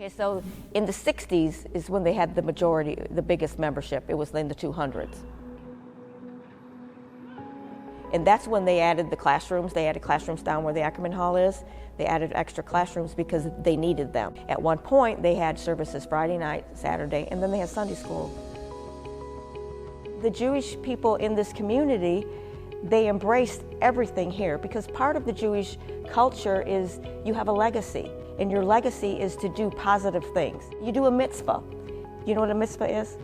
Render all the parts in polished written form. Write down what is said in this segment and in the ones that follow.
Okay, so in the 60s is when they had the majority, the biggest membership. It was in the 200s. And that's when they added the classrooms. They added classrooms down where the Ackerman Hall is. They added extra classrooms because they needed them. At one point, they had services Friday night, Saturday, and then they had Sunday school. The Jewish people in this community, they embraced everything here because part of the Jewish culture is you have a legacy, and your legacy is to do positive things. You do a mitzvah. You know what a mitzvah is?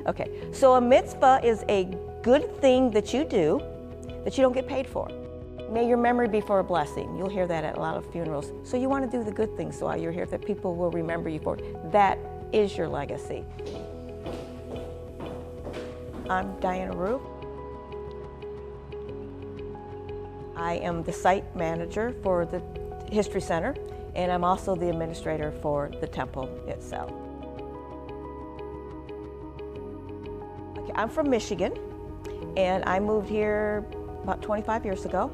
Okay, so a mitzvah is a good thing that you do that you don't get paid for. May your memory be for a blessing. You'll hear that at a lot of funerals. So you want to do the good things while you're here that people will remember you for. That is your legacy. I'm Diana Rue. I am the site manager for the History Center, and I'm also the administrator for the temple itself. Okay, I'm from Michigan, and I moved here about 25 years ago.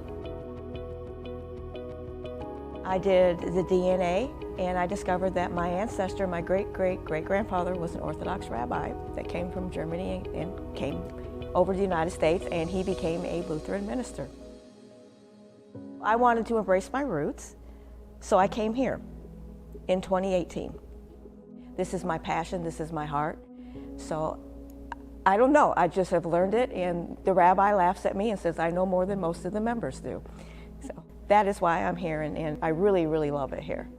I did the DNA, and I discovered that my ancestor, my great-great-great-grandfather, was an Orthodox rabbi that came from Germany and came over to the United States, and he became a Lutheran minister. I wanted to embrace my roots, so I came here in 2018. This is my passion, this is my heart. So I don't know, I just have learned it, and the rabbi laughs at me and says I know more than most of the members do. So that is why I'm here, and I really, really love it here.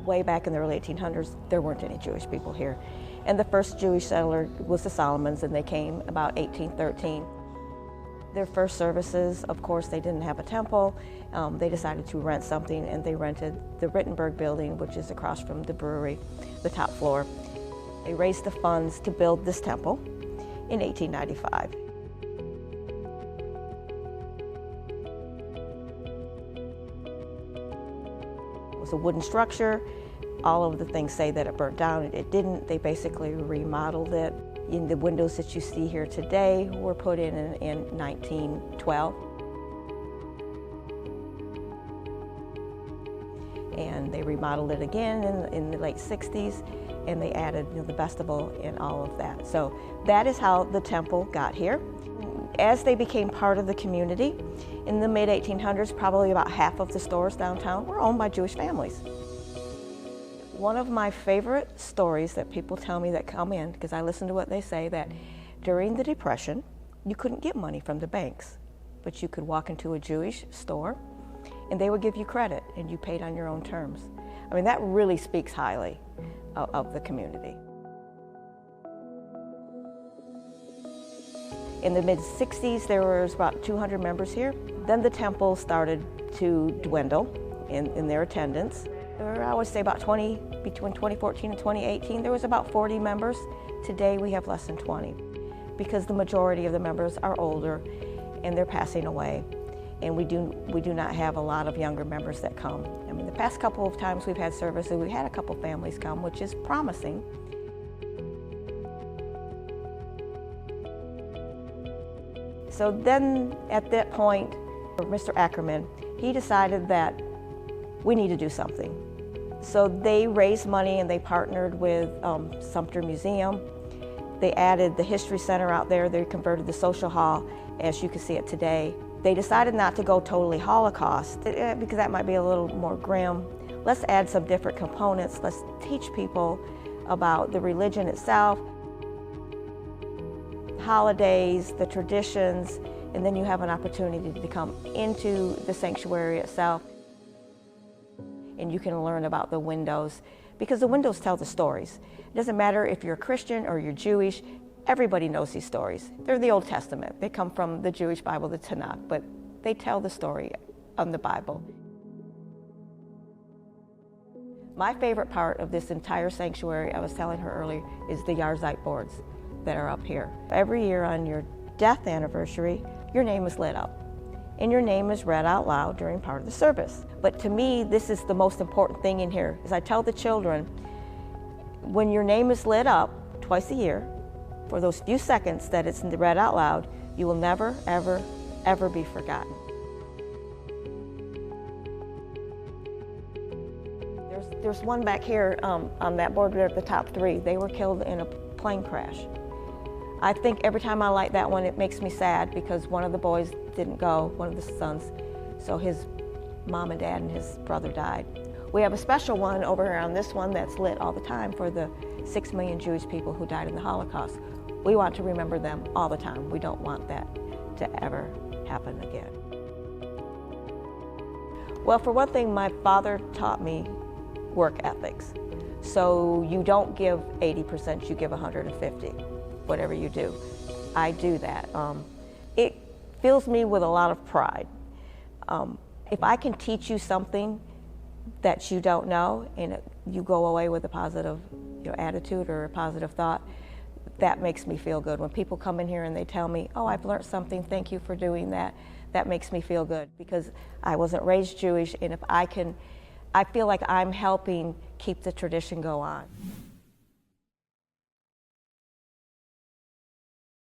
Way back in the early 1800s, there weren't any Jewish people here. And the first Jewish settler was the Solomons, and they came about 1813. Their first services, of course, they didn't have a temple. They decided to rent something, and they rented the Rittenberg building, which is across from the brewery, the top floor. They raised the funds to build this temple in 1895. It was a wooden structure. All of the things say that it burnt down. It didn't. They basically remodeled it. In the windows that you see here today were put in 1912. And they remodeled it again in the late 60s, and they added the vestibule and all of that. So that is how the temple got here. As they became part of the community, in the mid-1800s, probably about half of the stores downtown were owned by Jewish families. One of my favorite stories that people tell me that come in, because I listen to what they say, that during the Depression, you couldn't get money from the banks, but you could walk into a Jewish store and they would give you credit and you paid on your own terms. I mean, that really speaks highly of the community. In the mid-60s, there was about 200 members here. Then the temple started to dwindle in their attendance. There were, I would say, about between 2014 and 2018, there was about 40 members. Today, we have less than 20 because the majority of the members are older and they're passing away. And we do not have a lot of younger members that come. I mean, the past couple of times we've had services, we've had a couple families come, which is promising. So then, at that point, Mr. Ackerman, he decided that we need to do something. So they raised money and they partnered with Sumter Museum. They added the History Center out there. They converted the social hall, as you can see it today. They decided not to go totally Holocaust because that might be a little more grim. Let's add some different components. Let's teach people about the religion itself, holidays, the traditions, and then you have an opportunity to come into the sanctuary itself. And you can learn about the windows, because the windows tell the stories. It doesn't matter if you're a Christian or you're Jewish, everybody knows these stories. They're the Old Testament. They come from the Jewish Bible, the Tanakh, but they tell the story of the Bible. My favorite part of this entire sanctuary, I was telling her earlier, is the Yahrzeit boards that are up here. Every year on your death anniversary, your name is lit up. And your name is read out loud during part of the service. But to me, this is the most important thing in here, is I tell the children, when your name is lit up twice a year, for those few seconds that it's read out loud, you will never, ever, ever be forgotten. There's one back here on that board there at the top 3. They were killed in a plane crash. I think every time I light that one, it makes me sad because one of the boys didn't go, one of the sons, so his mom and dad and his brother died. We have a special one over here on this one that's lit all the time for the 6 million Jewish people who died in the Holocaust. We want to remember them all the time. We don't want that to ever happen again. Well, for one thing, my father taught me work ethics. So you don't give 80%, you give 150, whatever you do. I do that. It fills me with a lot of pride. If I can teach you something that you don't know and you go away with a positive attitude or a positive thought, that makes me feel good. When people come in here and they tell me, oh, I've learned something, thank you for doing that, that makes me feel good because I wasn't raised Jewish, and if I feel like I'm helping keep the tradition go on.